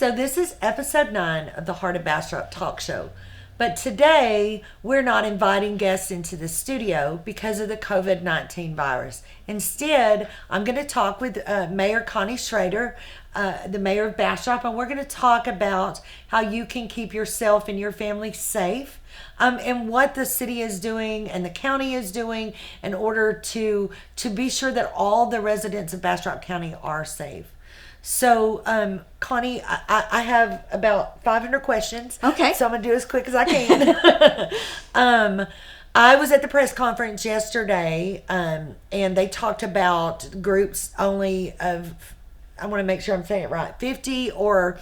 So this is episode 9 of the Heart of Bastrop talk show. But today, we're not inviting guests into the studio because of the COVID-19 virus. Instead, I'm going to talk with Mayor Connie Schroeder, the mayor of Bastrop, and we're going to talk about how you can keep yourself and your family safe, and what the city is doing and the county is doing in order to be sure that all the residents of Bastrop County are safe. So, Connie, I have about 500 questions. Okay. So I'm going to do as quick as I can. I was at the press conference yesterday, and they talked about groups only of, I want to make sure I'm saying it right, 50 or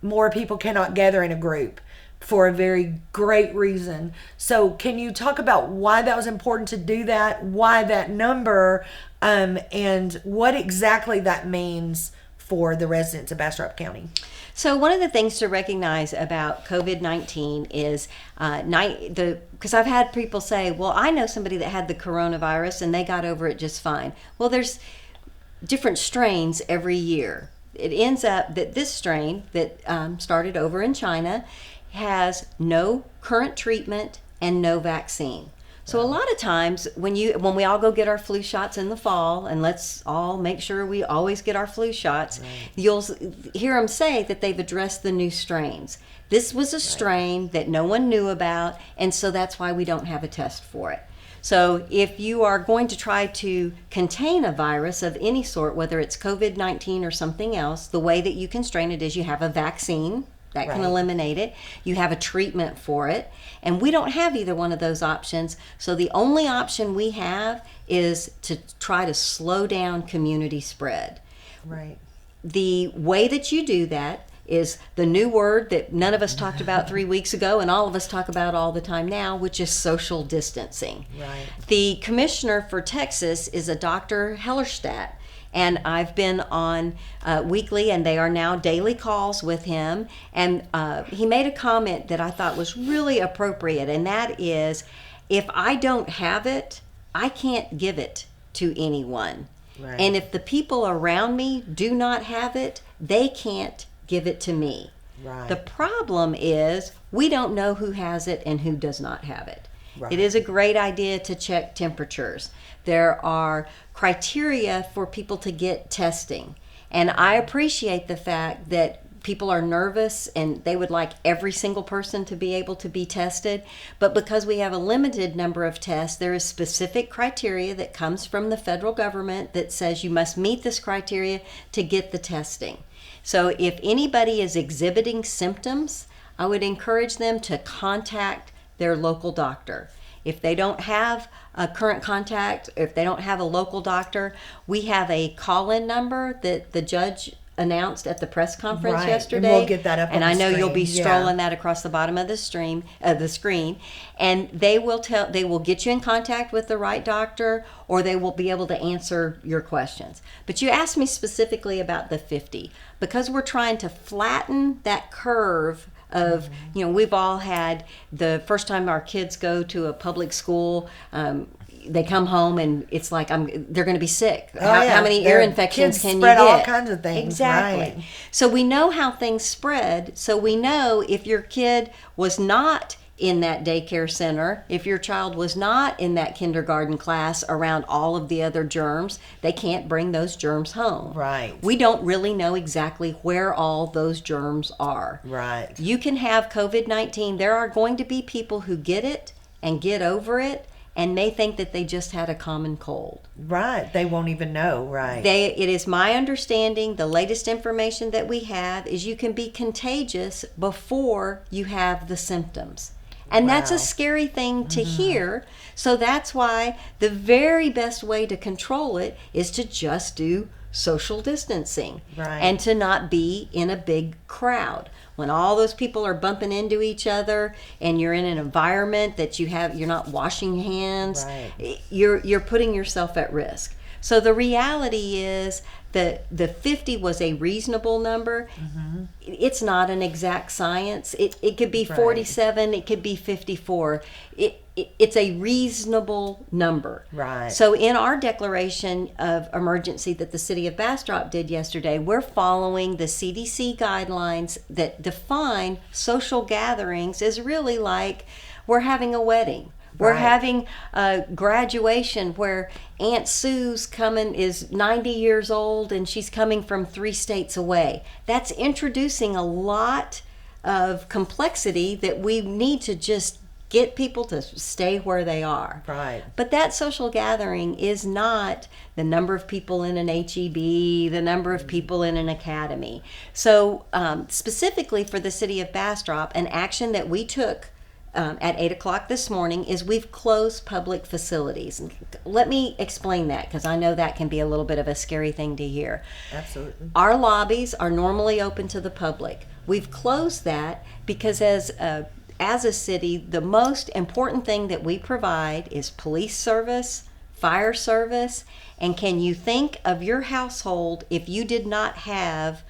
more people cannot gather in a group for a very great reason. So can you talk about why that was important to do that, why that number, and what exactly that means for the residents of Bastrop County? So one of the things to recognize about COVID-19 is, because I've had people say, well, I know somebody that had the coronavirus and they got over it just fine. Well, there's different strains every year. It ends up that this strain that started over in China has no current treatment and no vaccine. So a lot of times when we all go get our flu shots in the fall, and let's all make sure we always get our flu shots, you'll hear them say that they've addressed the new strains. This was a strain that no one knew about, and so that's why we don't have a test for it. So if you are going to try to contain a virus of any sort, whether it's COVID-19 or something else, the way that you constrain it is you have a vaccine that can eliminate it. You have a treatment for it. And we don't have either one of those options. So the only option we have is to try to slow down community spread. Right. The way that you do that is the new word that none of us talked about 3 weeks ago and all of us talk about all the time now, which is social distancing. Right. The commissioner for Texas is a Dr. Hellerstadt. And I've been on weekly, and they are now daily calls with him. And he made a comment that I thought was really appropriate, and that is, if I don't have it, I can't give it to anyone. Right. And if the people around me do not have it, they can't give it to me. Right. The problem is we don't know who has it and who does not have it. Right. It is a great idea to check temperatures. There are criteria for people to get testing. And I appreciate the fact that people are nervous and they would like every single person to be able to be tested. But because we have a limited number of tests, there is specific criteria that comes from the federal government that says you must meet this criteria to get the testing. So if anybody is exhibiting symptoms, I would encourage them to contact their local doctor. If they don't have a current contact, if they don't have a local doctor, we have a call-in number that the judge announced at the press conference yesterday. And we'll get that up on and the I know screen. you'll be strolling that across the bottom of the screen. And they will get you in contact with the right doctor, or they will be able to answer your questions. But you asked me specifically about the 50 because we're trying to flatten that curve of, we've all had the first time our kids go to a public school, they come home and it's like they're going to be sick. How many ear infections can you get? All kinds of things. Exactly. Right. So we know how things spread. So we know if your kid was not in that daycare center, if your child was not in that kindergarten class around all of the other germs, they can't bring those germs home. Right. We don't really know exactly where all those germs are. Right. You can have COVID-19. There are going to be people who get it and get over it and may think that they just had a common cold. Right. They won't even know. Right. It is my understanding, the latest information that we have is you can be contagious before you have the symptoms. And that's a scary thing to hear. So that's why the very best way to control it is to just do social distancing. Right. And to not be in a big crowd. When all those people are bumping into each other and you're in an environment that you're not washing hands, right. you're putting yourself at risk. So the reality is that the 50 was a reasonable number. It's not an exact science. It could be 47, it could be 54. It's a reasonable number. Right. So in our declaration of emergency that the city of Bastrop did yesterday, we're following the CDC guidelines that define social gatherings as really like we're having a wedding. We're having a graduation where Aunt Sue's is 90 years old and she's coming from 3 states away. That's introducing a lot of complexity that we need to just get people to stay where they are. Right. But that social gathering is not the number of people in an HEB, the number of people in an academy. So specifically for the city of Bastrop, an action that we took at 8 o'clock this morning is we've closed public facilities. And let me explain that, because I know that can be a little bit of a scary thing to hear. Absolutely. Our lobbies are normally open to the public. We've closed that because as a city, the most important thing that we provide is police service, fire service, and can you think of your household if you did not have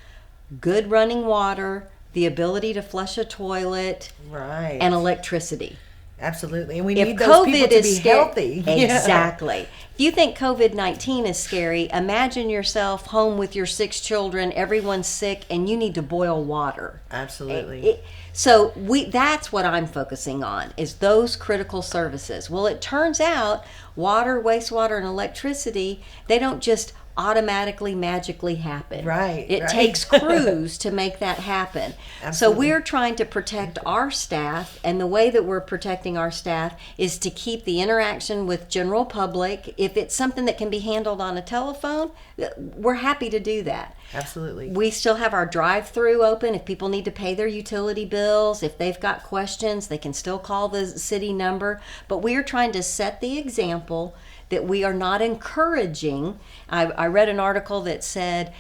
good running water, the ability to flush a toilet, and electricity? Absolutely. And we need those people to be healthy. Exactly. If you think COVID-19 is scary, imagine yourself home with your 6 children, everyone's sick, and you need to boil water. Absolutely. So that's what I'm focusing on, is those critical services. Well, it turns out water, wastewater, and electricity, they don't just automatically magically happen. It takes crews to make that happen. So we're trying to protect our staff, and the way that we're protecting our staff is to keep the interaction with general public. If it's something that can be handled on a telephone, we're happy to do that. Absolutely. We still have our drive-through open. If people need to pay their utility bills, if they've got questions, they can still call the city number. But we are trying to set the example that we are not encouraging. I read an article that said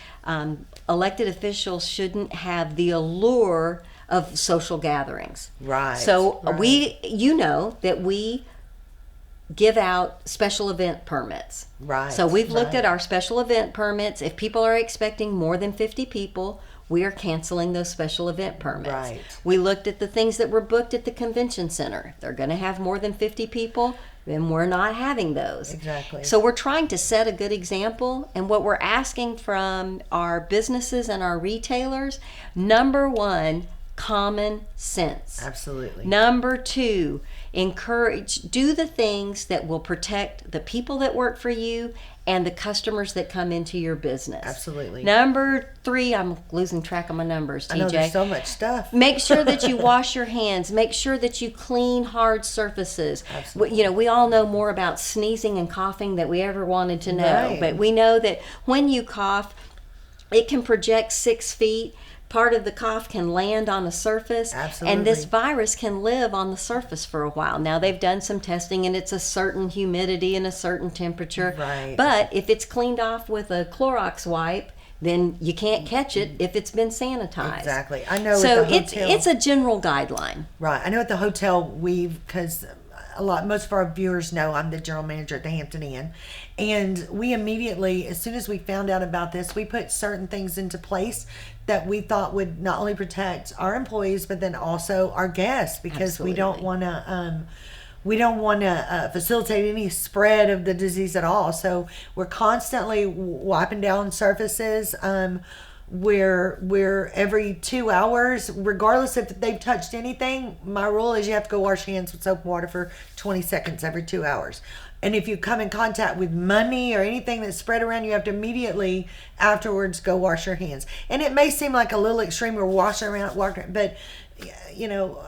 elected officials shouldn't have the allure of social gatherings. So you know that we give out special event permits. So we've looked at our special event permits. If people are expecting more than 50 people, we are canceling those special event permits. We looked at the things that were booked at the convention center. If they're going to have more than 50 people, then we're not having those. Exactly. So we're trying to set a good example, and what we're asking from our businesses and our retailers, number 1, common sense. Absolutely. Number 2, do the things that will protect the people that work for you and the customers that come into your business. Absolutely. Number 3, I'm losing track of my numbers, TJ. I know there's so much stuff. Make sure that you wash your hands. Make sure that you clean hard surfaces. Absolutely. We all know more about sneezing and coughing than we ever wanted to know. But we know that when you cough, it can project 6 feet. Part of the cough can land on a surface. Absolutely. And this virus can live on the surface for a while. Now, they've done some testing, and it's a certain humidity and a certain temperature. But if it's cleaned off with a Clorox wipe, then you can't catch it if it's been sanitized. Exactly. I know. So at the hotel, it's a general guideline. I know at the hotel because most of our viewers know I'm the general manager at the Hampton Inn, and we immediately, as soon as we found out about this, we put certain things into place that we thought would not only protect our employees but then also our guests, because we don't want to facilitate any spread of the disease at all. So we're constantly wiping down surfaces. We're every 2 hours, regardless if they've touched anything, my rule is you have to go wash your hands with soap and water for 20 seconds every 2 hours. And if you come in contact with money or anything that's spread around, you have to immediately afterwards go wash your hands. And it may seem like a little extreme, we're washing around, but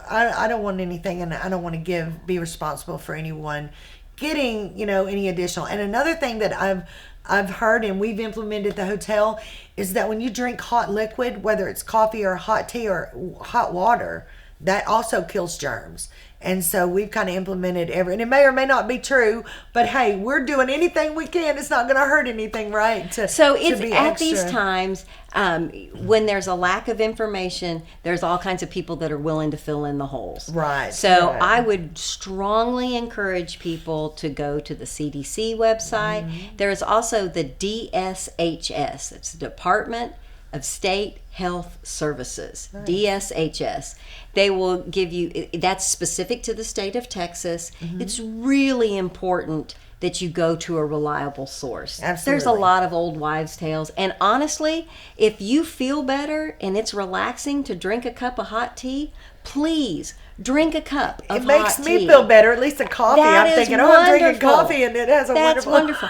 I don't want anything, and I don't want to be responsible for anyone getting, any additional. And another thing that I've heard and we've implemented at the hotel is that when you drink hot liquid, whether it's coffee or hot tea or hot water, that also kills germs. And so we've kind of implemented and it may or may not be true, but hey, we're doing anything we can. It's not going to hurt anything, right? So it's at these times when there's a lack of information, there's all kinds of people that are willing to fill in the holes. Right. So I would strongly encourage people to go to the CDC website. There is also the DSHS. It's the Department of State Health Services, DSHS. They will give you, that's specific to the state of Texas. It's really important that you go to a reliable source. Absolutely. There's a lot of old wives' tales. And honestly, if you feel better and it's relaxing to drink a cup of hot tea, please drink a cup of hot tea. It makes me feel better, at least a coffee. I'm thinking, I'm drinking coffee and it has a wonderful.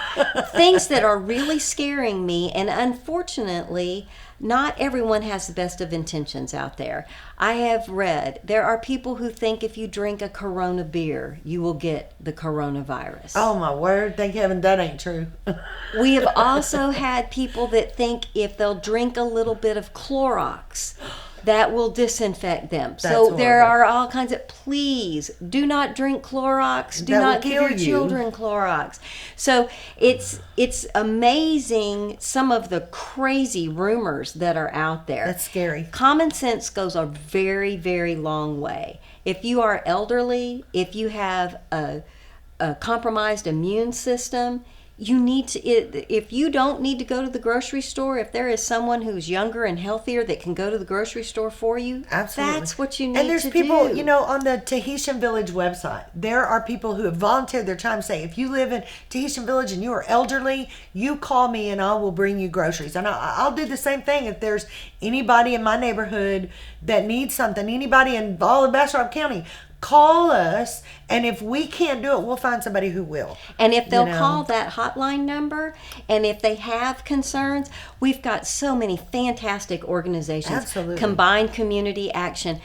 Things that are really scaring me, and unfortunately, not everyone has the best of intentions out there. I have read there are people who think if you drink a Corona beer, you will get the coronavirus. Oh my word, thank heaven that ain't true. We have also had people that think if they'll drink a little bit of Clorox, that will disinfect them. So there are all kinds of, please do not drink Clorox. Do not give your children Clorox. So it's amazing some of the crazy rumors that are out there. That's scary. Common sense goes a very, very long way. If you are elderly, if you have a compromised immune system, you need to, if you don't need to go to the grocery store, if there is someone who's younger and healthier that can go to the grocery store for you, absolutely, that's what you need to do. And there's people, you know, on the Tahitian Village website, there are people who have volunteered their time, say, if you live in Tahitian Village and you are elderly, you call me and I will bring you groceries. And I'll do the same thing if there's anybody in my neighborhood that needs something, anybody in all of Bastrop County. Call us, and if we can't do it, we'll find somebody who will. And if they'll call that hotline number, and if they have concerns, we've got so many fantastic organizations. Absolutely. Combined Community Action.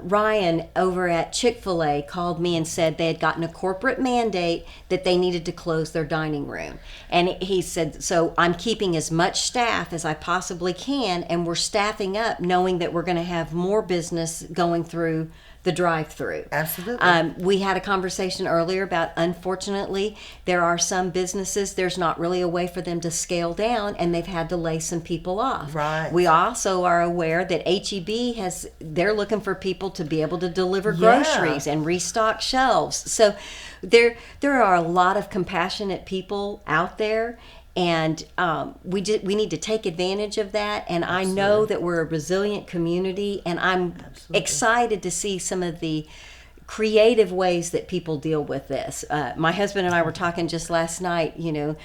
Ryan over at Chick-fil-A called me and said they had gotten a corporate mandate that they needed to close their dining room. And he said, so I'm keeping as much staff as I possibly can, and we're staffing up knowing that we're going to have more business going through the drive-through. Absolutely. We had a conversation earlier about, unfortunately, there are some businesses, there's not really a way for them to scale down, and they've had to lay some people off. Right. We also are aware that HEB they're looking for people to be able to deliver groceries and restock shelves. So there are a lot of compassionate people out there. And we need to take advantage of that. And I know that we're a resilient community, and I'm excited to see some of the creative ways that people deal with this. My husband and I were talking just last night, you know,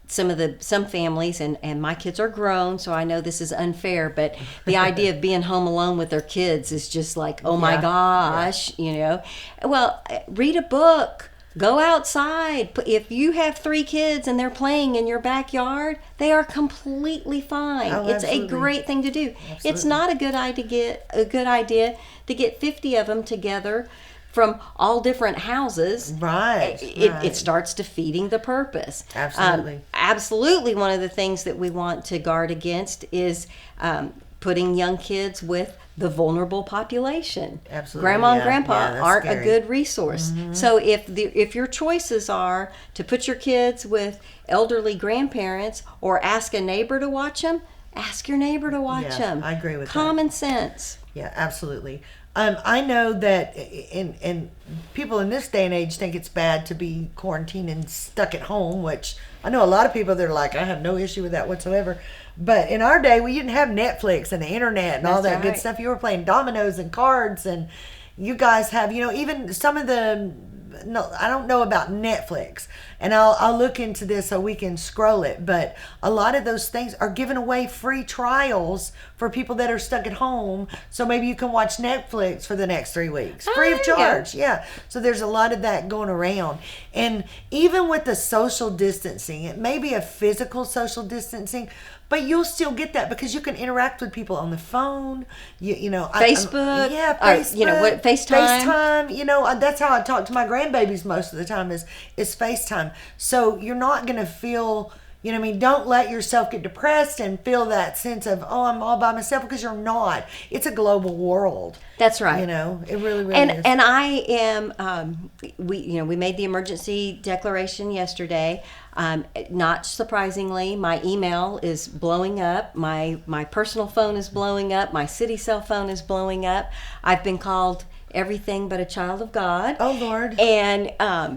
some families, and my kids are grown, so I know this is unfair, but the idea of being home alone with their kids is just like, oh my gosh, you know. Well, read a book. Go outside. If you have 3 kids and they're playing in your backyard, they are completely fine. It's a great thing to do. Absolutely. It's not a good idea to get 50 of them together from all different houses. Right. It starts defeating the purpose. Absolutely. Absolutely. One of the things that we want to guard against is putting young kids with the vulnerable population. Absolutely. Grandma and grandpa aren't scary. A good resource. Mm-hmm. So if your choices are to put your kids with elderly grandparents or ask a neighbor to watch them, ask your neighbor to watch them. I agree with Common sense. Yeah, absolutely. I know that in people in this day and age think it's bad to be quarantined and stuck at home, which I know a lot of people that are like, I have no issue with that whatsoever. But in our day, we didn't have Netflix and the internet and all that good stuff. You were playing dominoes and cards, and you guys have, you know, even some of the, no, I don't know about Netflix, and I'll look into this so we can scroll it, but a lot of those things are giving away free trials for people that are stuck at home, so maybe you can watch Netflix for the next 3 weeks, free of charge. Yeah, so there's a lot of that going around. And even with the social distancing, it may be a physical social distancing, but you'll still get that because you can interact with people on the phone, you know. Facebook. Facebook. You know, what, FaceTime. You know, that's how I talk to my grandbabies most of the time is FaceTime. So you're not going to feel, You know what I mean? Don't let yourself get depressed and feel that sense of, oh, I'm all by myself, because you're not. It's a global world. That's right. You know, it really, really is. And I am. We made the emergency declaration yesterday. Not surprisingly, my email is blowing up. My personal phone is blowing up. My city cell phone is blowing up. I've been called everything but a child of God. Oh, Lord. And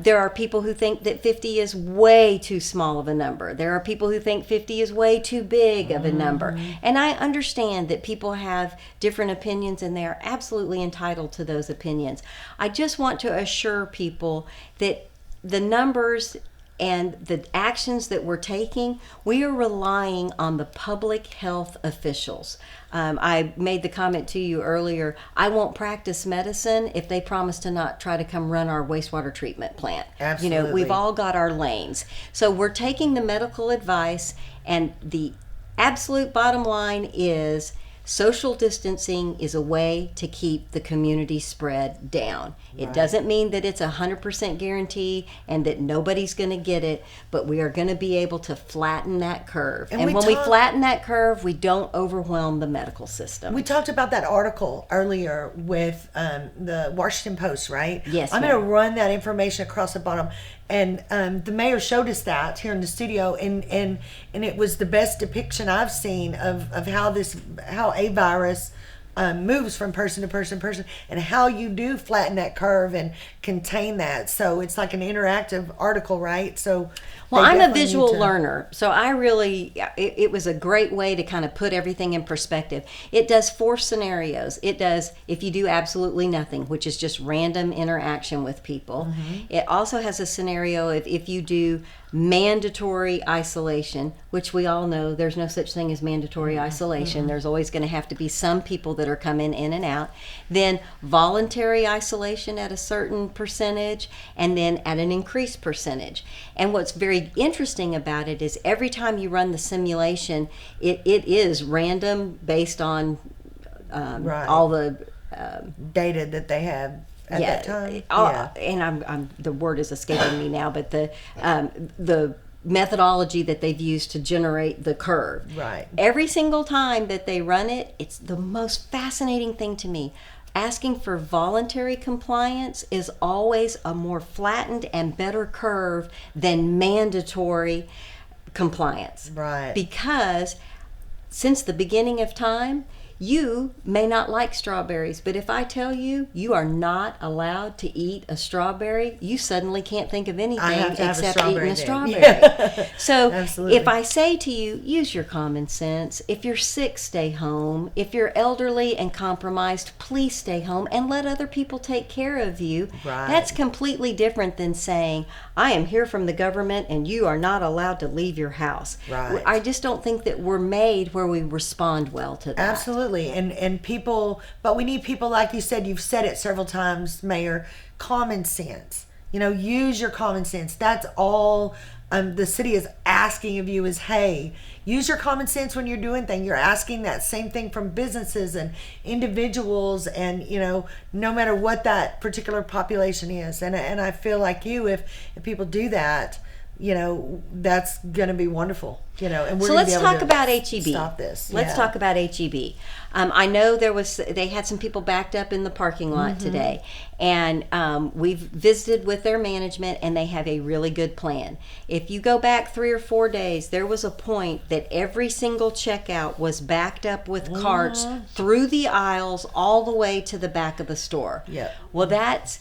there are people who think that 50 is way too small of a number. There are people who think 50 is way too big of a number. And I understand that people have different opinions, and they are absolutely entitled to those opinions. I just want to assure people that the numbers and the actions that we're taking, we are relying on the public health officials. I made the comment to you earlier, I won't practice medicine if they promise to not try to come run our wastewater treatment plant. Absolutely. You know, we've all got our lanes. So we're taking the medical advice, and the absolute bottom line is social distancing is a way to keep the community spread down. It doesn't mean that it's 100% guarantee and that nobody's going to get it, but we are going to be able to flatten that curve. And when we flatten that curve, we don't overwhelm the medical system. We talked about that article earlier with the Washington Post, right? Yes, I'm going to run that information across the bottom. And the mayor showed us that here in the studio, and it was the best depiction I've seen of how a virus moves from person to person, and how you do flatten that curve and contain that. So it's like an interactive article, right? So well, I'm a visual learner, so I really, it was a great way to kind of put everything in perspective. It does 4 scenarios. It does if you do absolutely nothing, which is just random interaction with people. It also has a scenario if you do mandatory isolation, which we all know there's no such thing as mandatory isolation. There's always going to have to be some people that are coming in and out. Then voluntary isolation at a certain percentage, and then at an increased percentage. And what's very interesting about it is every time you run the simulation, it is random based on all the data that they have at that time. And I'm the word is escaping me now, but the methodology that they've used to generate the curve. Right. Every single time that they run it, it's the most fascinating thing to me. Asking for voluntary compliance is always a more flattened and better curve than mandatory compliance. Right. Because since the beginning of time, you may not like strawberries, but if I tell you you are not allowed to eat a strawberry, you suddenly can't think of anything except eating a strawberry. Yeah. So absolutely. If I say to you, use your common sense. If you're sick, stay home. If you're elderly and compromised, please stay home and let other people take care of you. Right. That's completely different than saying, I am here from the government and you are not allowed to leave your house. Right. I just don't think that we're made where we respond well to that. Absolutely. And people, but we need people, like you said, you've said it several times, Mayor, common sense. You know, use your common sense. That's all the city is asking of you is, hey, use your common sense when you're doing things. You're asking that same thing from businesses and individuals, and, you know, no matter what that particular population is. And I feel like if people do that, you know, that's going to be wonderful, you know. And we're so let's talk about HEB. Stop this. Let's talk about HEB. I know they had some people backed up in the parking lot today, and we've visited with their management, and they have a really good plan. If you go back 3 or 4 days, there was a point that every single checkout was backed up with carts through the aisles all the way to the back of the store. Yeah. Well, that's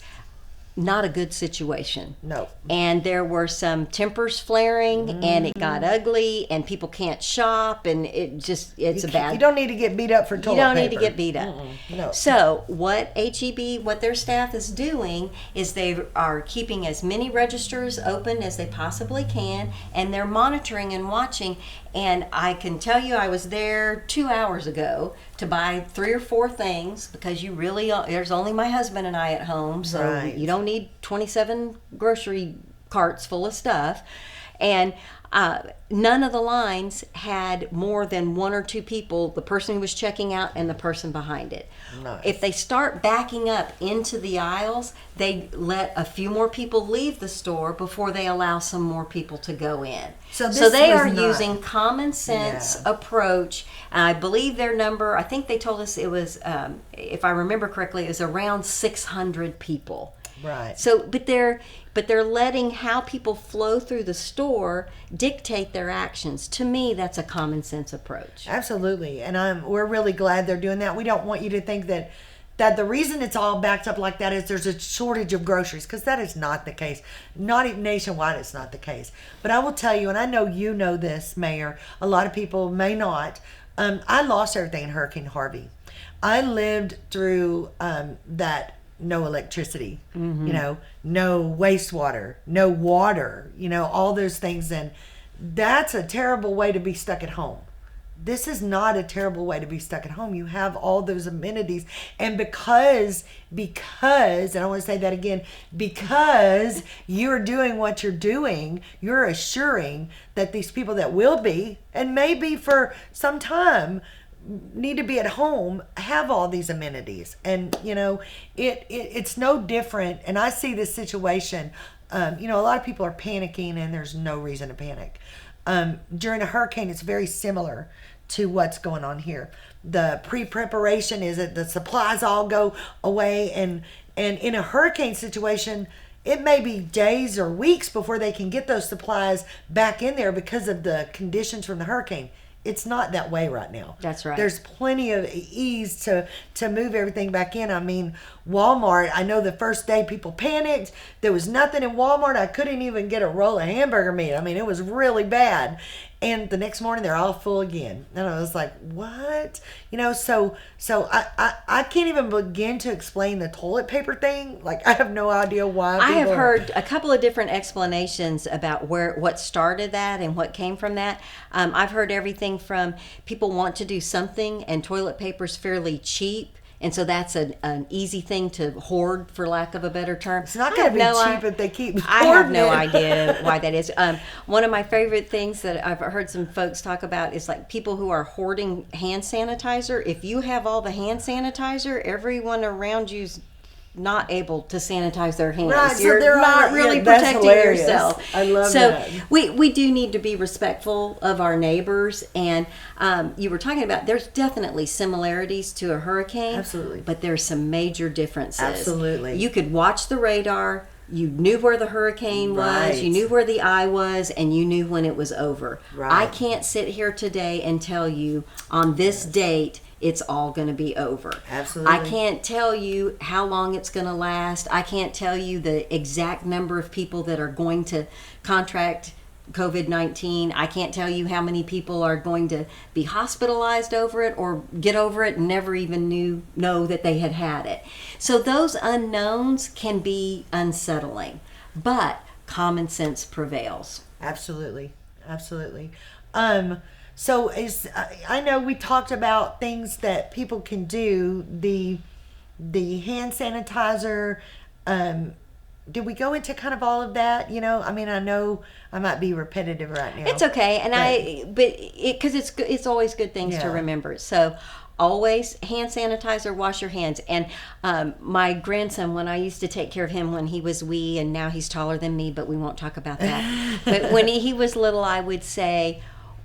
not a good situation. No. And there were some tempers flaring, and it got ugly, and people can't shop, and it's a bad. You don't need to get beat up for toilet paper. You don't need to get beat up. No. So what HEB, what their staff is doing is they are keeping as many registers open as they possibly can, and they're monitoring and watching. And I can tell you, I was there 2 hours ago to buy 3 or 4 things, because there's only my husband and I at home, so you don't need 27 grocery carts full of stuff. And none of the lines had more than one or two people, the person who was checking out and the person behind it. Nice. If they start backing up into the aisles, they let a few more people leave the store before they allow some more people to go in. So they are using common sense approach. I believe their number, I think they told us it was, if I remember correctly, it was around 600 people. Right. So, but they're letting how people flow through the store dictate their actions. To me, that's a common sense approach. Absolutely, and we're really glad they're doing that. We don't want you to think that the reason it's all backed up like that is there's a shortage of groceries, because that is not the case. Not even nationwide, it's not the case. But I will tell you, and I know you know this, Mayor, a lot of people may not. I lost everything in Hurricane Harvey. I lived through that. No electricity, no wastewater, no water, all those things. And that's a terrible way to be stuck at home. This is not a terrible way to be stuck at home. You have all those amenities. And because, and I want to say that again, because you're doing what you're doing, you're assuring that these people that will be, and maybe for some time, need to be at home, have all these amenities. And it's no different. And I see this situation, a lot of people are panicking, and there's no reason to panic. During a hurricane, it's very similar to what's going on here. The pre-preparation is that the supplies all go away, and in a hurricane situation, it may be days or weeks before they can get those supplies back in there because of the conditions from the hurricane. It's not that way right now. That's right. There's plenty of ease to move everything back in. I mean, Walmart, I know the first day people panicked. There was nothing in Walmart. I couldn't even get a roll of hamburger meat. I mean, it was really bad. And the next morning, they're all full again. And I was like, what? So I can't even begin to explain the toilet paper thing. Like, I have no idea why. I have heard a couple of different explanations about what started that and what came from that. I've heard everything from people want to do something, and toilet paper's fairly cheap. And so that's an easy thing to hoard, for lack of a better term. It's not going to be cheap if they keep I have no idea why that is. One of my favorite things that I've heard some folks talk about is like people who are hoarding hand sanitizer. If you have all the hand sanitizer, everyone around you's not able to sanitize their hands. Right, You're so not really protecting yourself. I love so that. We do need to be respectful of our neighbors. And you were talking about, there's definitely similarities to a hurricane. Absolutely. But there's some major differences. Absolutely. You could watch the radar. You knew where the hurricane Right. was, you knew where the eye was, and you knew when it was over. Right. I can't sit here today and tell you on this date it's all going to be over. Absolutely. I can't tell you how long it's going to last. I can't tell you the exact number of people that are going to contract COVID-19. I can't tell you how many people are going to be hospitalized over it or get over it and never even know that they had it. So those unknowns can be unsettling, but common sense prevails. Absolutely. So I know we talked about things that people can do, the hand sanitizer. Did we go into kind of all of that? I mean, I know I might be repetitive right now. It's okay, and because it's always good things to remember. So always hand sanitizer, wash your hands. And my grandson, when I used to take care of him when he was wee, and now he's taller than me, but we won't talk about that. But when he was little, I would say,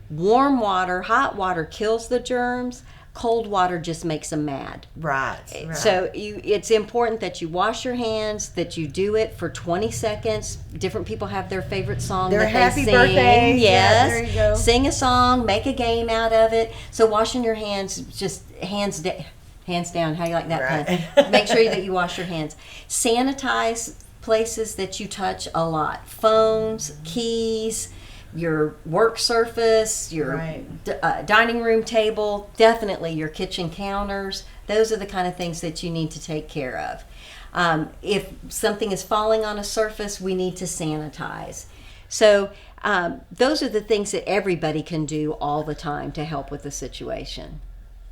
warm water, hot water kills the germs. Cold water just makes them mad. Right. So it's important that you wash your hands, that you do it for 20 seconds. Different people have their favorite song Their that happy they sing. birthday. Yes. Yeah, there you go. Sing a song, make a game out of it. So washing your hands, just hands down. How you like that pun? Make sure that you wash your hands. Sanitize places that you touch a lot. Phones, keys, your work surface, your dining room table, definitely your kitchen counters. Those are the kind of things that you need to take care of. If something is falling on a surface, we need to sanitize. So those are the things that everybody can do all the time to help with the situation.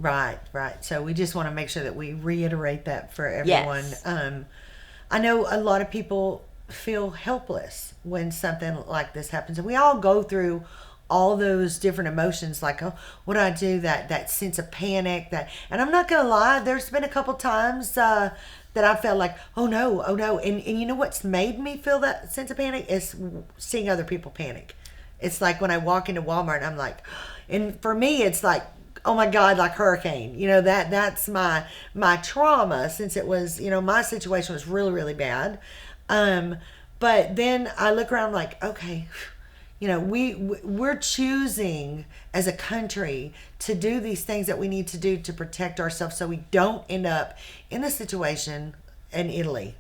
Right. So we just want to make sure that we reiterate that for everyone. Yes. I know a lot of people feel helpless when something like this happens. And we all go through all those different emotions, like, oh, what do I do? That sense of panic. And I'm not gonna lie, there's been a couple times that I felt like, oh no. And you know what's made me feel that sense of panic is seeing other people panic. It's like when I walk into Walmart and I'm like, and for me it's like, oh my God, like hurricane. That's my trauma, since it was, my situation was really, really bad. But then I look around like, okay, we're choosing as a country to do these things that we need to do to protect ourselves, so we don't end up in the situation in Italy,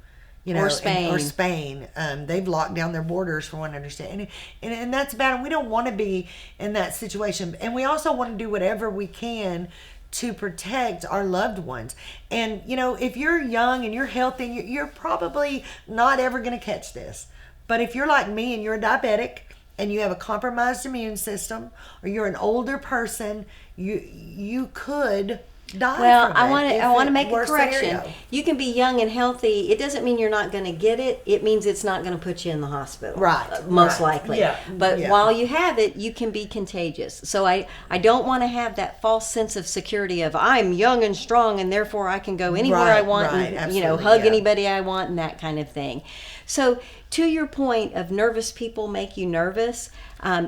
or Spain. Or Spain. They've locked down their borders, from what I understand, and that's bad. And we don't want to be in that situation. And we also want to do whatever we can to protect our loved ones. And if you're young and you're healthy, you're probably not ever going to catch this. But if you're like me and you're a diabetic and you have a compromised immune system, or you're an older person, you could die. Well, from I want to make a worst correction. scenario. You can be young and healthy. It doesn't mean you're not going to get it. It means it's not going to put you in the hospital. Right. Most Right. likely. Yeah. But Yeah. while you have it, you can be contagious. So I don't want to have that false sense of security of I'm young and strong and therefore I can go anywhere I want Right. and Absolutely, hug yeah. anybody I want and that kind of thing. So to your point of nervous people make you nervous,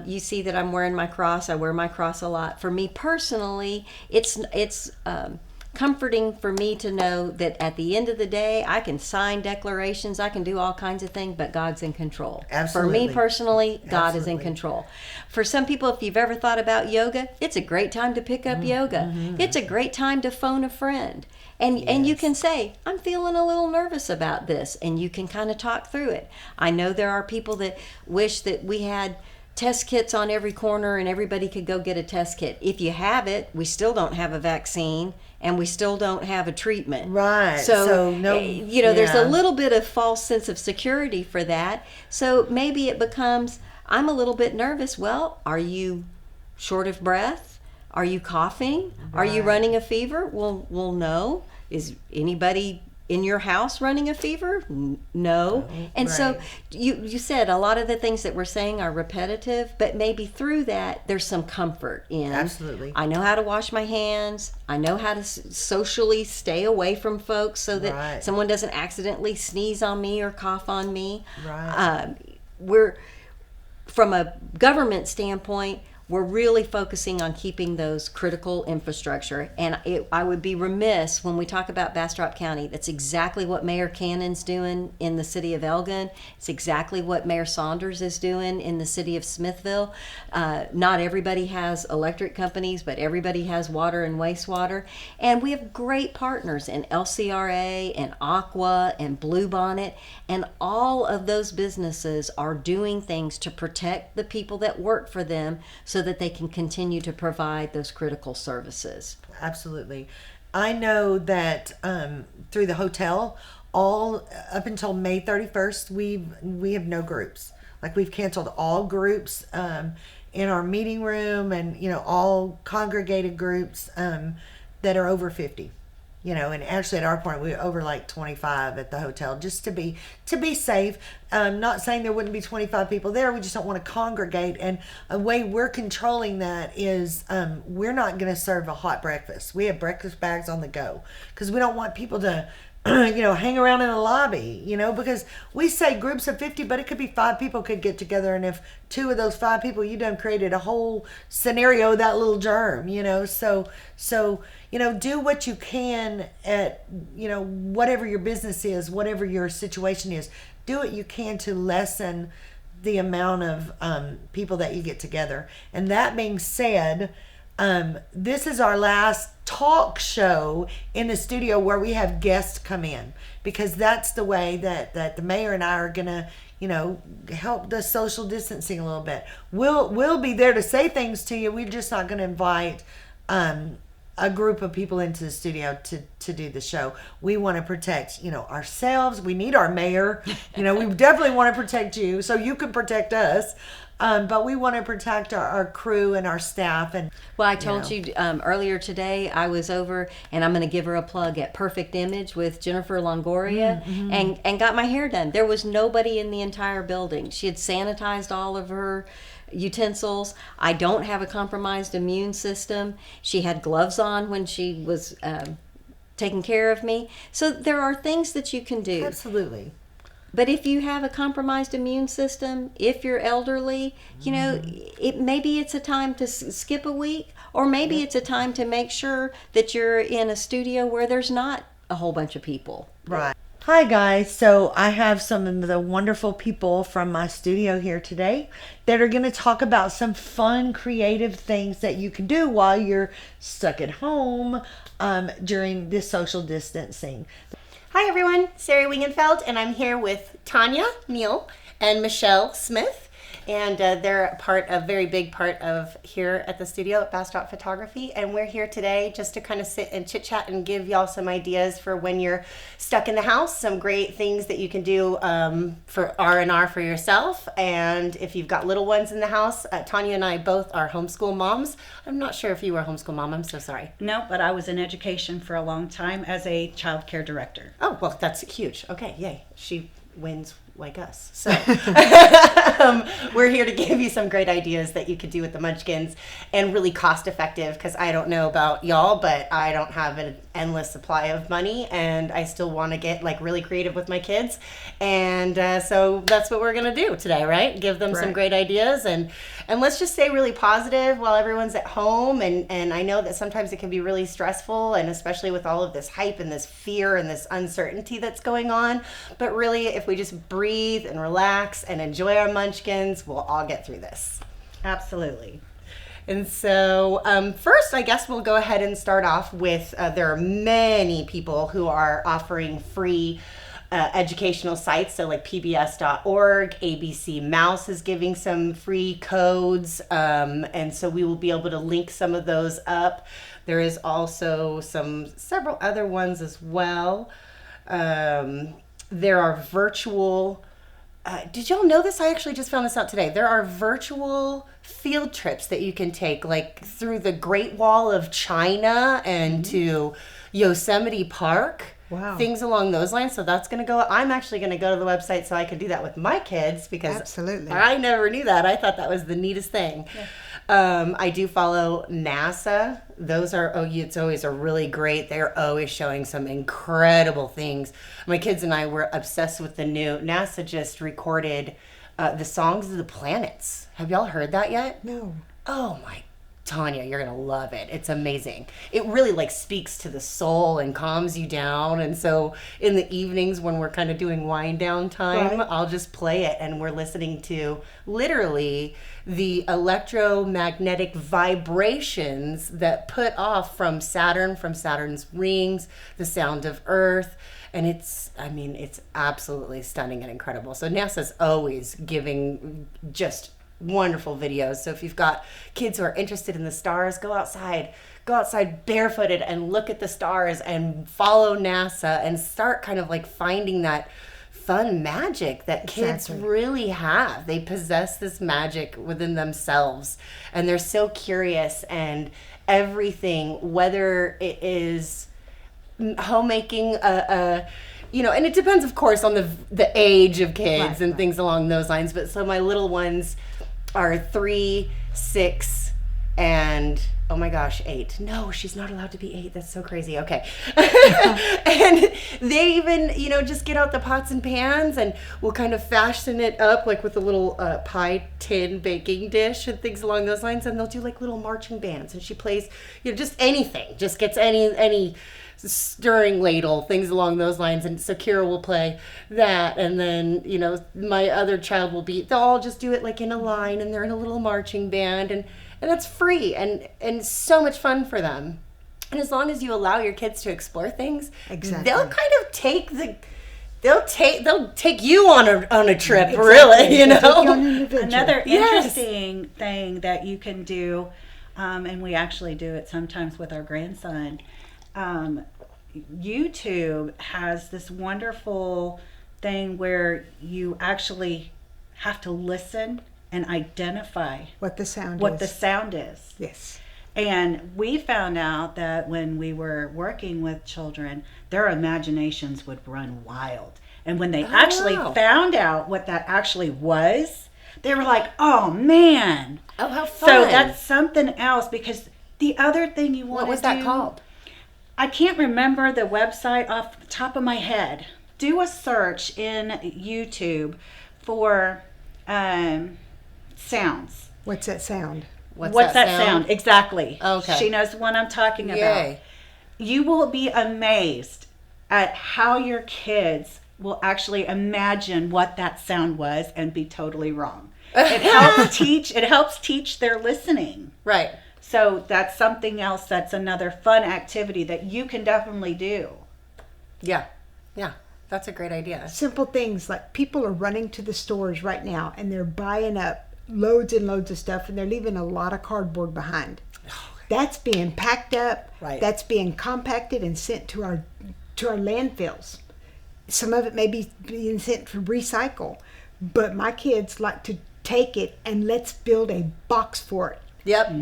you see that I'm wearing my cross. I wear my cross a lot. For me personally, it's comforting for me to know that at the end of the day, I can sign declarations, I can do all kinds of things, but God's in control. Absolutely. For me personally, God is in Absolutely. control. For some people, if you've ever thought about yoga, it's a great time to pick up yoga. It's a great time to phone a friend. And you Yes. can say, I'm feeling a little nervous about this, and you can kind of talk through it. I know there are people that wish that we had test kits on every corner and everybody could go get a test kit. If you have it, we still don't have a vaccine and we still don't have a treatment. Right. So no, there's a yeah. little bit of false sense of security for that. So maybe it becomes, I'm a little bit nervous. Well, are you short of breath? Are you coughing? Are you Right. running a fever? Well, no. Is anybody in your house running a fever? No. And so Right. you said a lot of the things that we're saying are repetitive, but maybe through that there's some comfort in. Absolutely. I know how to wash my hands. I know how to socially stay away from folks so that Right. someone doesn't accidentally sneeze on me or cough on me. Right. We're, from a government standpoint, we're really focusing on keeping those critical infrastructure. And I would be remiss when we talk about Bastrop County. That's exactly what Mayor Cannon's doing in the city of Elgin. It's exactly what Mayor Saunders is doing in the city of Smithville. Not everybody has electric companies, but everybody has water and wastewater. And we have great partners in LCRA and Aqua and Bluebonnet. And all of those businesses are doing things to protect the people that work for them so that they can continue to provide those critical services. Absolutely. I know that through the hotel, all up until May 31st, we have no groups. Like, we've canceled all groups in our meeting room, and all congregated groups that are over 50. And actually at our point we were over like 25 at the hotel, just to be safe. Not saying there wouldn't be 25 people there. We just don't want to congregate. And a way we're controlling that is we're not going to serve a hot breakfast. We have breakfast bags on the go because we don't want people to hang around in the lobby, because we say groups of 50, but it could be 5 people could get together. And if 2 of those 5 people, you done created a whole scenario, that little germ, so do what you can at, whatever your business is, whatever your situation is, do what you can to lessen the amount of people that you get together. And that being said, this is our last talk show in the studio where we have guests come in, because that's the way that the mayor and I are gonna help the social distancing a little bit. We'll be there to say things to you. We're just not gonna invite a group of people into the studio to do the show. We want to protect ourselves. We need our mayor. We definitely want to protect you so you can protect us. but we want to protect our crew and our staff. And well, I told you earlier today I was over, and I'm going to give her a plug at Perfect Image with Jennifer Longoria, and got my hair done. There was nobody in the entire building. She had sanitized all of her utensils. I don't have a compromised immune system. She had gloves on when she was taking care of me. So there are things that you can do. Absolutely. But if you have a compromised immune system, if you're elderly, you know, maybe it's a time to skip a week, or maybe it's a time to make sure that you're in a studio where there's not a whole bunch of people. Right. Hi guys, so I have some of the wonderful people from my studio here today that are going to talk about some fun, creative things that you can do while you're stuck at home during this social distancing. Hi everyone, Sarie Wingenfeld, and I'm here with Tonya Neal and Michelle Smith, and they're a very big part of here at the studio at Bastrop Photography, and we're here today just to kind of sit and chit chat and give y'all some ideas for when you're stuck in the house, some great things that you can do for R&R for yourself, and if you've got little ones in the house. Tonya and I both are homeschool moms. I'm not sure if you were a homeschool mom, I'm so sorry. No, but I was in education for a long time as a child care director. Oh, well, that's huge. Okay, yay. She wins like us. So we're here to give you some great ideas that you could do with the Munchkins, and really cost effective, because I don't know about y'all, but I don't have an endless supply of money, and I still want to get like really creative with my kids. And so that's what we're going to do today, right? Give them some great ideas, and let's just stay really positive while everyone's at home. And I know that sometimes it can be really stressful, and especially with all of this hype and this fear and this uncertainty that's going on. But really, if we just breathe and relax and enjoy our Munchkins, we'll all get through this. Absolutely. And so first, I guess we'll go ahead and start off with there are many people who are offering free educational sites. So like pbs.org, ABC Mouse is giving some free codes. And so we will be able to link some of those up. There is also several other ones as well. There are virtual, did y'all know this? I actually just found this out today. There are virtual field trips that you can take, like through the Great Wall of China and to Yosemite Park. Wow. Things along those lines. So that's going to go, I'm actually going to go to the website so I can do that with my kids, because Absolutely. I never knew that. I thought that was the neatest thing. Yeah. I do follow NASA. Those are, it's always a really great, they're always showing some incredible things. My kids and I were obsessed with the new, NASA just recorded the songs of the planets. Have y'all heard that yet? No. Oh my, Tonya, you're gonna love it. It's amazing. It really like speaks to the soul and calms you down. And so in the evenings when we're kind of doing wind down time, I'll just play it, and we're listening to literally the electromagnetic vibrations that put off from Saturn, from Saturn's rings, the sound of Earth. And it's absolutely stunning and incredible. So NASA's always giving just wonderful videos. So if you've got kids who are interested in the stars, go outside barefooted and look at the stars and follow NASA and start kind of like finding that fun magic that kids really have. They possess this magic within themselves, and they're so curious, and everything, whether it is homemaking, and it depends, of course, on the age of kids and things along those lines. But so my little ones are 3, 6, and oh my gosh, 8. No, she's not allowed to be 8. That's so crazy. Okay. And they even, just get out the pots and pans, and we'll kind of fashion it up like with a little pie tin baking dish and things along those lines. And they'll do like little marching bands, and she plays, just anything, just gets any stirring ladle, things along those lines. And so Kira will play that, and then my other child will they'll all just do it like in a line, and they're in a little marching band, and that's free and so much fun for them. And as long as you allow your kids to explore things, they'll kind of they'll take you on a trip, really, Another interesting thing that you can do, and we actually do it sometimes with our grandson. YouTube has this wonderful thing where you actually have to listen and identify What the sound what is. the sound is. Yes. And we found out that when we were working with children, their imaginations would run wild. And when they actually found out what that actually was, they were like, oh man. Oh, how fun. So that's something else, because the other thing you want to do. What was that called? I can't remember the website off the top of my head. Do a search in YouTube for sounds. What's that sound? What's that sound? Exactly. Okay. She knows what I'm talking about. Yay. You will be amazed at how your kids will actually imagine what that sound was and be totally wrong. It helps teach their listening. Right. So that's something else, that's another fun activity that you can definitely do. Yeah. Yeah. That's a great idea. Simple things like people are running to the stores right now and they're buying up loads and loads of stuff and they're leaving a lot of cardboard behind. That's being packed up. Right. That's being compacted and sent to our landfills. Some of it may be being sent to recycle, but my kids like to take it and let's build a box for it. Yep.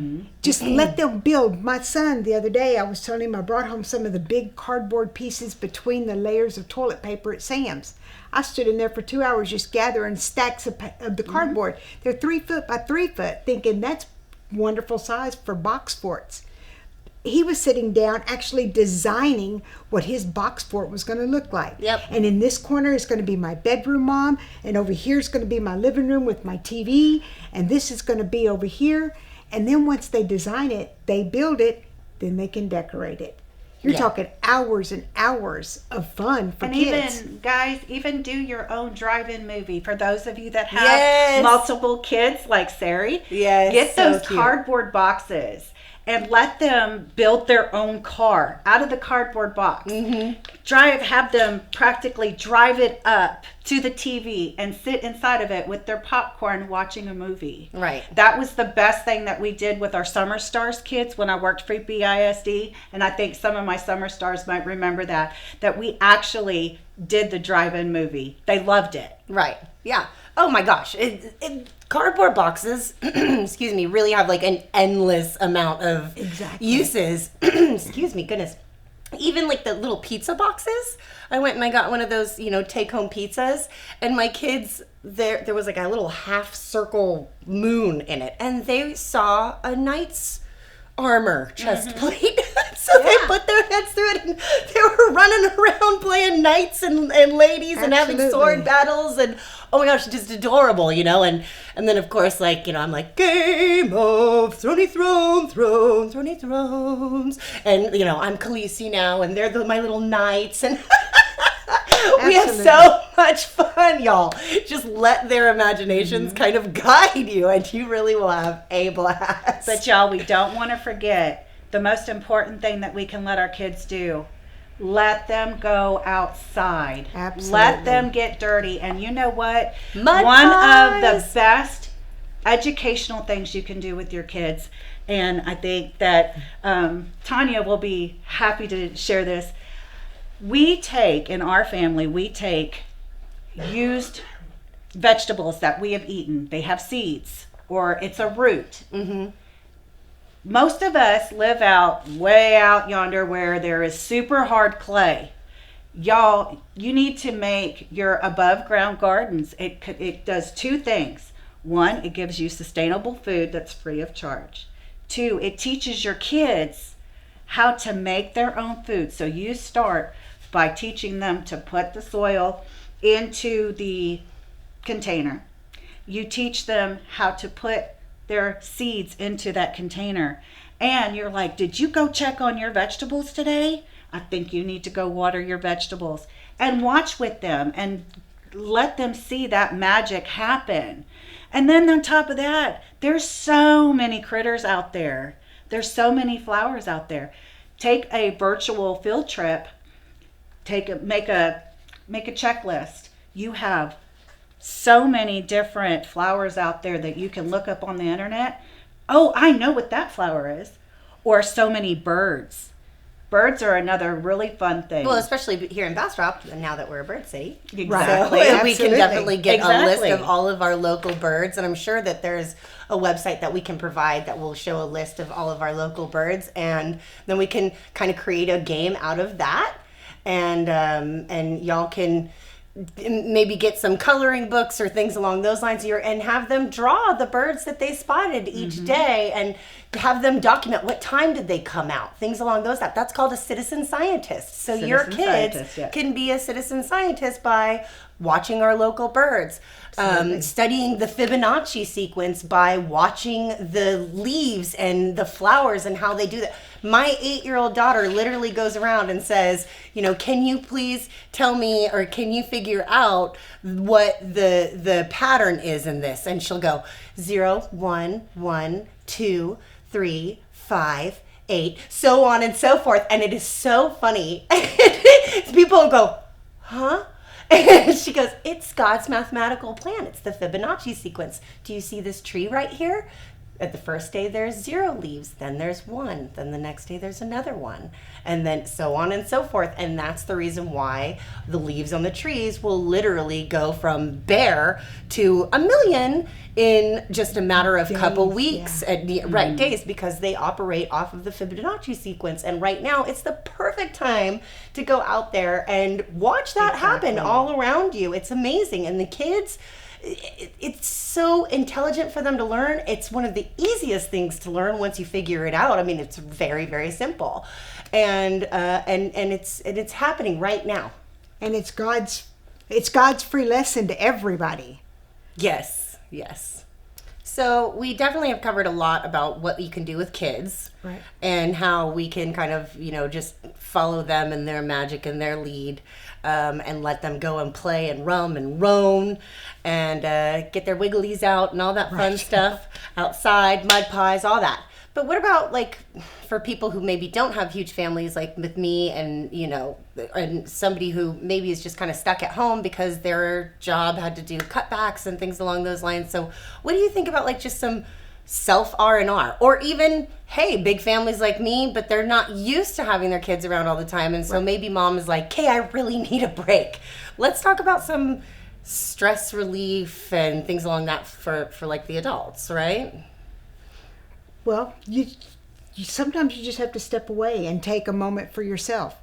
Just let them build. My son, the other day, I was telling him I brought home some of the big cardboard pieces between the layers of toilet paper at Sam's. I stood in there for 2 hours just gathering stacks of the cardboard. They're 3 foot by 3 foot, thinking that's wonderful size for box forts. He was sitting down actually designing what his box fort was going to look like. Yep. And in this corner is going to be my bedroom, Mom, and over here is going to be my living room with my TV, and this is going to be over here. And then once they design it, they build it, then they can decorate it. You're talking hours and hours of fun for kids. Even, guys, even do your own drive-in movie. For those of you that have multiple kids like Sarie, get those cardboard boxes and let them build their own car out of the cardboard box. Have them practically drive it up to the TV and sit inside of it with their popcorn watching a movie. Right. That was the best thing that we did with our Summer Stars kids when I worked for BISD, and I think some of my Summer Stars might remember that we actually did the drive-in movie. They loved it. Right. Yeah. Oh my gosh. Cardboard boxes, excuse me, really have like an endless amount of uses. Excuse me, goodness. Even like the little pizza boxes. I went and I got one of those, take home pizzas, and my kids, there was like a little half circle moon in it, and they saw a knight's armor chest plate. So they put their heads through it, and they were running around playing knights and ladies and having sword battles, and oh my gosh, just adorable, and then of course, like, I'm like, Game of Throny Thrones, and I'm Khaleesi now, and they're my little knights, and we have so much fun, y'all. Just let their imaginations kind of guide you, and you really will have a blast. But y'all, we don't want to forget the most important thing that we can let our kids do. Let them go outside. Absolutely. Let them get dirty. And you know what? Mud One pies. of the best educational things you can do with your kids, and I think that Tonya will be happy to share this. In our family, we take used vegetables that we have eaten. They have seeds, or it's a root. Most of us live way out yonder where there is super hard clay. Y'all, you need to make your above ground gardens. It does 2 things. 1, it gives you sustainable food that's free of charge. 2, it teaches your kids how to make their own food. So you start by teaching them to put the soil into the container. You teach them how to put their seeds into that container. And you're like, did you go check on your vegetables today? I think you need to go water your vegetables. And watch with them and let them see that magic happen. And then on top of that, there's so many critters out there. There's so many flowers out there. Take a virtual field trip. Make a checklist. You have so many different flowers out there that you can look up on the internet. Oh, I know what that flower is. Or so many birds. birds are another really fun thing. Well, especially here in Bastrop, now that we're a bird city. Exactly. So we can definitely get a list Exactly. of all of our local birds. And I'm sure that there's a website that we can provide that will show a list of all of our local birds. And then we can kind of create a game out of that. And y'all can maybe get some coloring books or things along those lines here and have them draw the birds that they spotted each day and have them document what time did they come out, things along those lines. That's called a citizen scientist. So your Citizen kids scientist, yeah. can be a citizen scientist by watching our local birds, studying the Fibonacci sequence by watching the leaves and the flowers and how they do that. My 8-year-old daughter literally goes around and says, can you please tell me, or can you figure out what the pattern is in this? And she'll go 0, 1, 1, 2, 3, 5, 8, so on and so forth. And it is so funny. People will go, huh? And she goes, it's God's mathematical plan. It's the Fibonacci sequence. Do you see this tree right here? At the first day, there's 0 leaves. Then there's 1. Then the next day, there's another 1. And then so on and so forth. And that's the reason why the leaves on the trees will literally go from bare to 1,000,000 in just a matter of couple weeks. And days, because they operate off of the Fibonacci sequence. And right now, it's the perfect time to go out there and watch that happen all around you. It's amazing. And the kids, it's so intelligent for them to learn. It's one of the easiest things to learn once you figure it out. I mean, it's very, very simple, and it's happening right now. And it's God's free lesson to everybody. Yes. So we definitely have covered a lot about what you can do with kids, Right. and how we can kind of, just follow them and their magic and their lead, and let them go and play and rum and roam and get their wigglies out and all that fun stuff outside, mud pies, all that. But what about, like, for people who maybe don't have huge families, like with me, and and somebody who maybe is just kind of stuck at home because their job had to do cutbacks and things along those lines. So what do you think about, like, just some self R&R, or even, hey, big families like me, but they're not used to having their kids around all the time, and so maybe mom is like, hey, I really need a break. Let's talk about some stress relief and things along that for like the adults, right? Well, you sometimes you just have to step away and take a moment for yourself,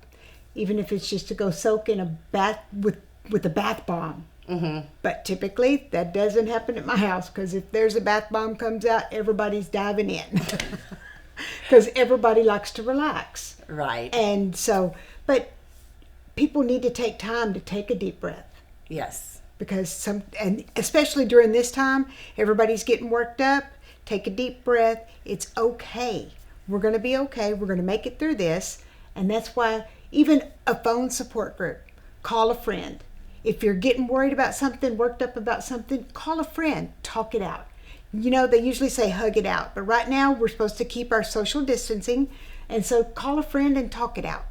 even if it's just to go soak in a bath with a bath bomb. Mm-hmm. But typically that doesn't happen at my house, because if there's a bath bomb comes out, everybody's diving in, because everybody likes to relax. Right. And so, but people need to take time to take a deep breath. Yes. Because and especially during this time, everybody's getting worked up. Take a deep breath. It's okay. We're going to be okay. We're going to make it through this. And that's why even a phone support group, call a friend. If you're getting worried about something, worked up about something, call a friend, talk it out. They usually say hug it out, but right now we're supposed to keep our social distancing. And so call a friend and talk it out.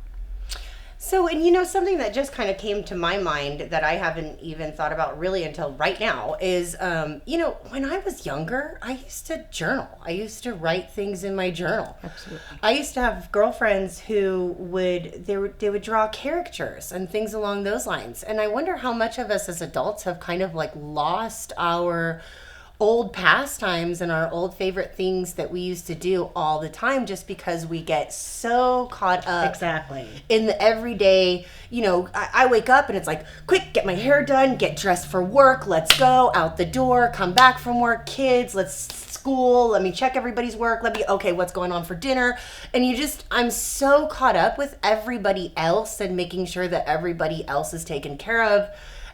So, and something that just kind of came to my mind that I haven't even thought about really until right now is, when I was younger, I used to journal. I used to write things in my journal. Absolutely. I used to have girlfriends who would draw caricatures and things along those lines. And I wonder how much of us as adults have kind of like lost our old pastimes and our old favorite things that we used to do all the time, just because we get so caught up Exactly. in the everyday. I wake up and it's like, quick, get my hair done, get dressed for work, let's go out the door, come back from work, kids, school, let me check everybody's work, okay, what's going on for dinner? And I'm so caught up with everybody else and making sure that everybody else is taken care of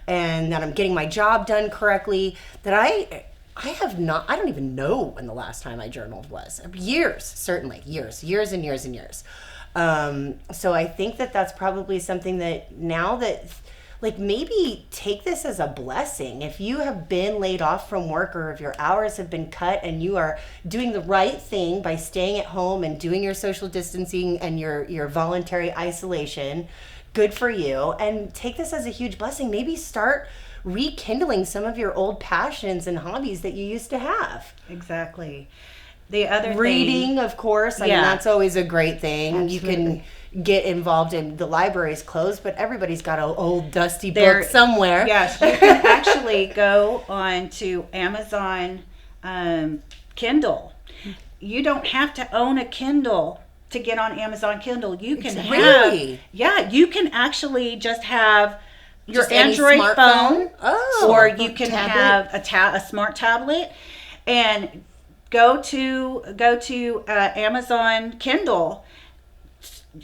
and that I'm getting my job done correctly, that I don't even know when the last time I journaled was. Years, certainly. Years and years and years. So I think that that's probably something that now that, like, maybe take this as a blessing. If you have been laid off from work, or if your hours have been cut and you are doing the right thing by staying at home and doing your social distancing and your voluntary isolation, good for you. And take this as a huge blessing. Maybe start rekindling some of your old passions and hobbies that you used to have. Exactly. The other Reading, of course. I mean, Yeah. that's always a great thing. Absolutely. You can get involved in the library's closed, but everybody's got an old dusty There- book somewhere. Yes, you can actually go on to Amazon Kindle. You don't have to own a Kindle to get on Amazon Kindle. You can Really? you can actually just have your Just any Android smartphone? phone, Oh. or you can tablet. have a smart tablet, and go to Amazon Kindle.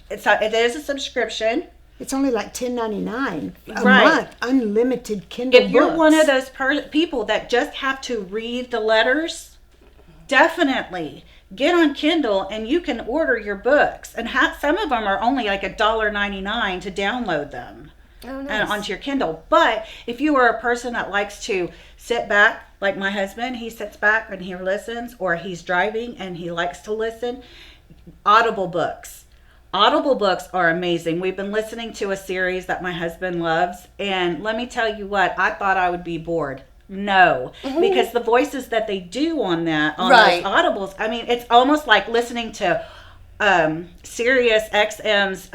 It is a subscription. It's only like $10.99 a Right. month, unlimited Kindle If you're books. one of those people that just have to read the letters, definitely get on Kindle and you can order your books. And some of them are only like $1.99 to download them onto your Kindle. But if you are a person that likes to sit back, like my husband, he sits back and he listens, or he's driving and he likes to listen, Audible books. Audible books are amazing. We've been listening to a series that my husband loves, and let me tell you what, I thought I would be bored. No, because the voices that they do on those Audibles, I mean, it's almost like listening to Sirius XM's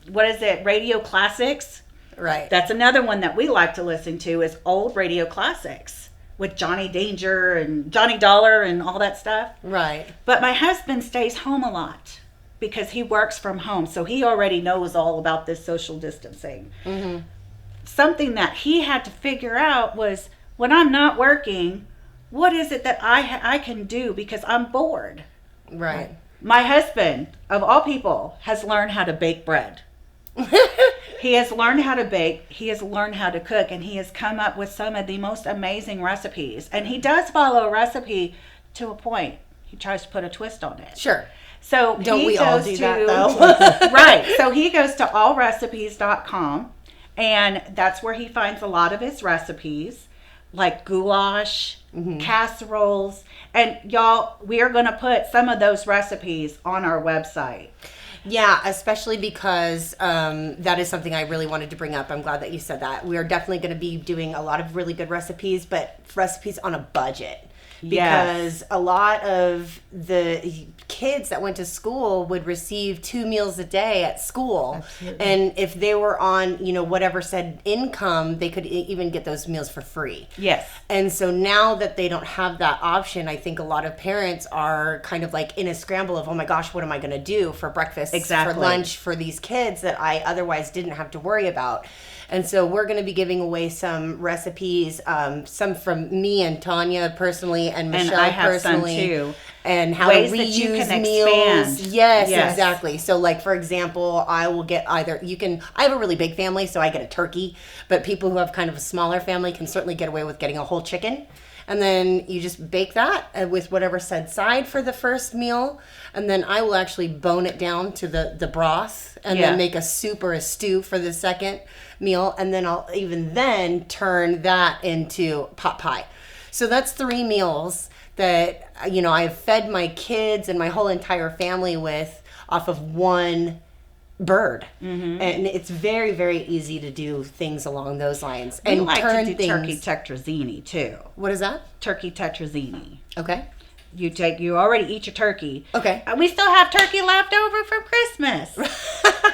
what is it, Radio Classics. Right. That's another one that we like to listen to, is old Radio Classics with Johnny Danger and Johnny Dollar and all that stuff. Right. But my husband stays home a lot because he works from home, so he already knows all about this social distancing. Mm-hmm. Something that he had to figure out was, when I'm not working, what is it that I can do because I'm bored? Right. My husband, of all people, has learned how to bake bread. He has learned how to bake, he has learned how to cook, and he has come up with some of the most amazing recipes. And he does follow a recipe to a point. He tries to put a twist on it. Sure. So Don't he we all goes do to, that, though? Right. So he goes to allrecipes.com, and that's where he finds a lot of his recipes, like goulash, casseroles. And y'all, we are going to put some of those recipes on our website. Yeah, especially because that is something I really wanted to bring up. I'm glad that you said that. We are definitely going to be doing a lot of really good recipes, but recipes on a budget. Because Yes. a lot of the kids that went to school would receive 2 meals a day at school. Absolutely. And if they were on, whatever said income, they could even get those meals for free. Yes. And so now that they don't have that option, I think a lot of parents are kind of like in a scramble of, oh my gosh, what am I going to do for breakfast, Exactly. for lunch, for these kids that I otherwise didn't have to worry about. And so we're going to be giving away some recipes, some from me and Tonya personally, and Michelle I have some personally, too. and how Ways to that you reuse can meals. expand. Yes, Yes. exactly. So, like for example, I will get I have a really big family, so I get a turkey. But people who have kind of a smaller family can certainly get away with getting a whole chicken. And then you just bake that with whatever said side for the first meal. And then I will actually bone it down to the broth and Yeah. then make a soup or a stew for the second meal. And then I'll even then turn that into pot pie. So that's 3 meals that, I've fed my kids and my whole entire family with off of one bird. Mm-hmm. And it's very, very easy to do things along those lines. We And like turn to do things. turkey tetrazzini too. What is that? Turkey tetrazzini. Okay. You already eat your turkey. Okay. And we still have turkey left over from Christmas.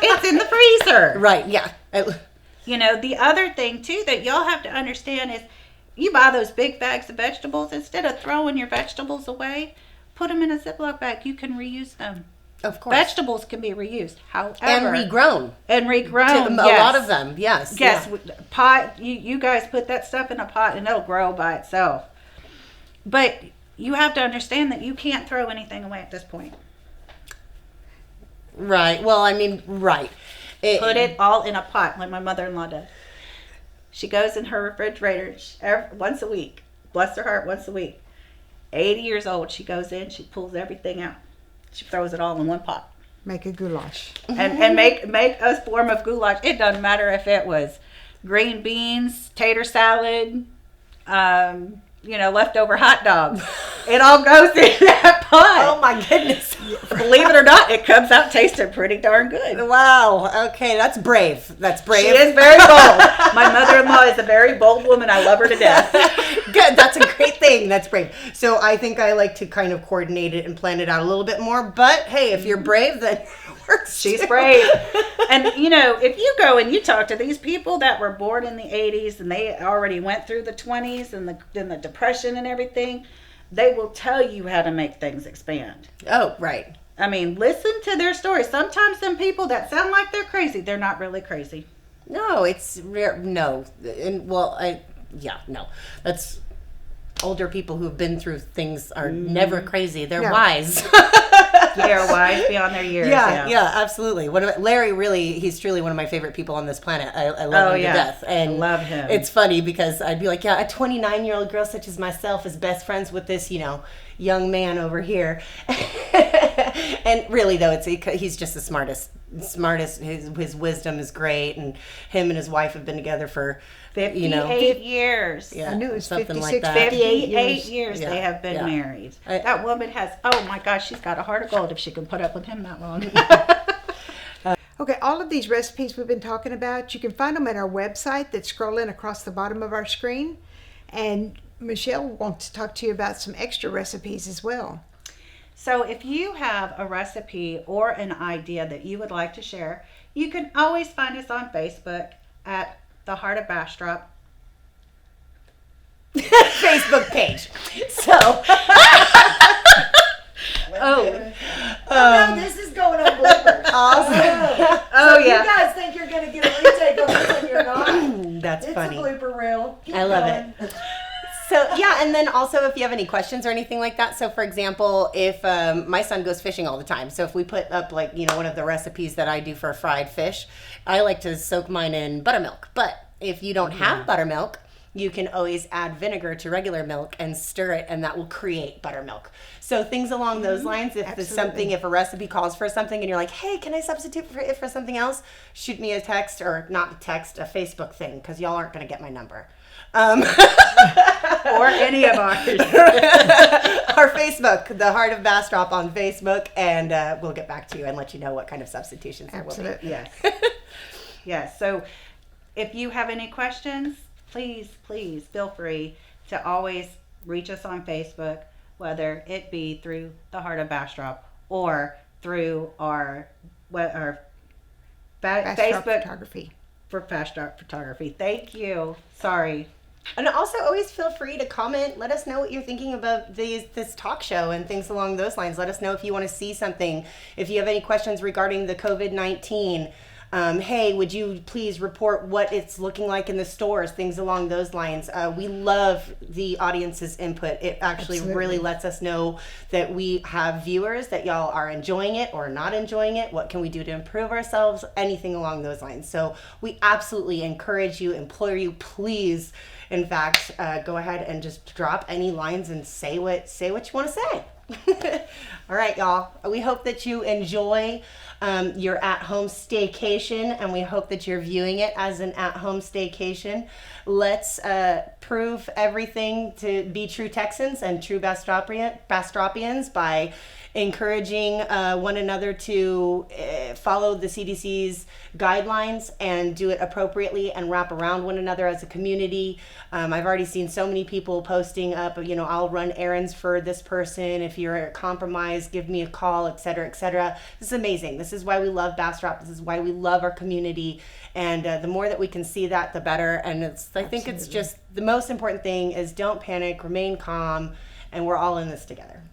It's in the freezer. Right. Yeah. The other thing too that y'all have to understand is, you buy those big bags of vegetables, instead of throwing your vegetables away, put them in a Ziploc bag. You can reuse them. Of course. Vegetables can be reused. However, And regrown. A A lot of them. Yes. Yes, Yeah. pot. You guys put that stuff in a pot and it'll grow by itself. But you have to understand that you can't throw anything away at this point. Right. Well, I mean, right. Put it all in a pot, like my mother-in-law does. She goes in her refrigerator once a week. Bless her heart, once a week. 80 years old, she goes in, she pulls everything out. She throws it all in one pot. Make a goulash. And make a form of goulash. It doesn't matter if it was green beans, tater salad, leftover hot dogs. It all goes in that pot. Oh my goodness. For believe it or not, it comes out tasting pretty darn good. Wow. Okay, that's brave. That's brave. She is very bold. My mother-in-law is a very bold woman. I love her to death. Good. That's a great thing. That's brave. So I think I like to kind of coordinate it and plan it out a little bit more. But hey, if you're brave, then it works. She's brave. And you know, if you go and you talk to these people that were born in the 80s and they already went through the 20s and the Depression and everything, they will tell you how to make things expand. Oh, right. I mean, listen to their stories. Sometimes some people that sound like they're crazy, they're not really crazy. No, it's rare. No. And no. That's older people who've been through things are never crazy. They're wise. They're wise beyond their years. Yeah, absolutely. Larry really, he's truly one of my favorite people on this planet. I love him to death. And I love him. It's funny because I'd be like, yeah, a 29-year-old girl such as myself is best friends with this, young man over here. And really though, he's just the smartest. His wisdom is great, and him and his wife have been together for 58 years. I knew it was something 56, like that. 58 years Yeah, they have been yeah. married. That woman has, oh my gosh, she's got a heart of gold if she can put up with him that long. Okay, all of these recipes we've been talking about, you can find them at our website that's scrolling across the bottom of our screen. And Michelle wants to talk to you about some extra recipes as well. So if you have a recipe or an idea that you would like to share, you can always find us on Facebook at The Heart of Bastrop. Facebook page. So. No, this is going on bloopers. Awesome. Oh, You yeah. guys think you're going to get a retake on this and you're not. That's It's funny. a blooper reel. Keep I love going. it. So yeah, and then also if you have any questions or anything like that. So for example, if my son goes fishing all the time, so if we put up one of the recipes that I do for fried fish, I like to soak mine in buttermilk. But if you don't have buttermilk, you can always add vinegar to regular milk and stir it, and that will create buttermilk. So things along those lines. If there's something, if a recipe calls for something, and you're like, "Hey, can I substitute it for something else?" Shoot me a text, or not a text, a Facebook thing, because y'all aren't going to get my number. Or any of ours. Our Facebook, The Heart of Bastrop on Facebook, and we'll get back to you and let you know what kind of substitutions there will be. Absolutely. Yes. Yes. So if you have any questions, please feel free to always reach us on Facebook, whether it be through The Heart of Bastrop or through our Bastrop Facebook Photography. for Bastrop Photography. Thank you. Sorry. And also always feel free to comment. Let us know what you're thinking about this talk show and things along those lines. Let us know if you want to see something. If you have any questions regarding the COVID-19, hey, would you please report what it's looking like in the stores, things along those lines. We love the audience's input. It actually really lets us know that we have viewers, that y'all are enjoying it or not enjoying it. What can we do to improve ourselves? Anything along those lines. So we absolutely encourage you, implore you, please, in fact, go ahead and just drop any lines and say what you want to say. All right, y'all. We hope that you enjoy your at-home staycation, and we hope that you're viewing it as an at-home staycation. Let's prove everything to be true Texans and true Bastropians by encouraging one another to follow the CDC's guidelines and do it appropriately and wrap around one another as a community. I've already seen so many people posting up, I'll run errands for this person. If you're compromised, give me a call, etc., etc. This is amazing. This is why we love Bastrop. This is why we love our community. And the more that we can see that, the better. And I think it's just the most important thing is don't panic, remain calm, and we're all in this together.